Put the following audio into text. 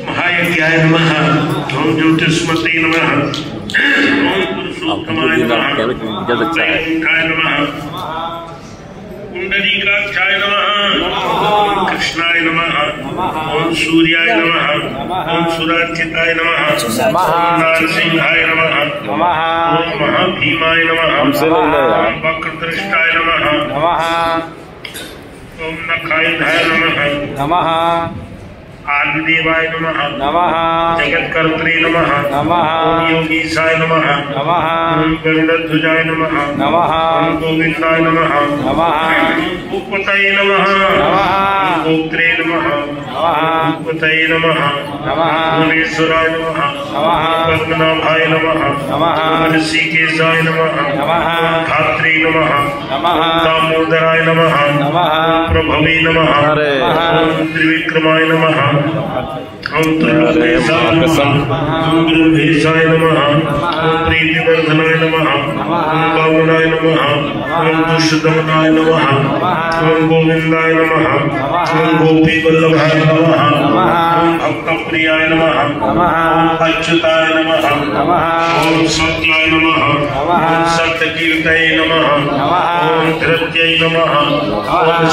महायज्ञाय नमः। ओम ज्योतिष्मते नमः। ओम पुरुषोत्तमाय नमः। ओंकाराय नमः। कुंडलीकाक्षाय नमः। ओम कृष्णाय नमः। ओम सूर्याय नमः। ओम सुरार्चिताय नमः। ओम नारसिंहाय नमः। ओम महाभीमाय नमः। ओम वक्रदृष्टाय नमः। ओम नखायुधाय नमः। आदिदेवाय नमः। जगत्कर्त्रे नमः। ओम योगीशाय नमः। ओम गरुड़ध्वजाय नमः। ओम गोविंदाय नमः। भूपतये नमः। गोत्रे नमः। भूपतये नमः। भुवनेश्वराय नमः। पद्मनाभाय नमः। ऋषिकेशाय नमः। धात्रे नमः। दामोदराय नमः। प्रभवे नमः। त्रिविक्रमाय नमः। ओम त्रिलोकेशाय नमः। ओम ब्रह्मेशाय नमः। ओम प्रीतिवर्धनाय नमः। ओम बावुनाय नमः। ओम दुष्टदमनाय नमः। ओम गोविंदाय नमः। ओम गोपीवल्लभाय नमः। ओम भक्तप्रियाय नमः। ओम अच्युताय नमः। ओम सत्याय नमः। ओम सत्यकीर्तये नमः। ओम धृत्यै नमः। ओम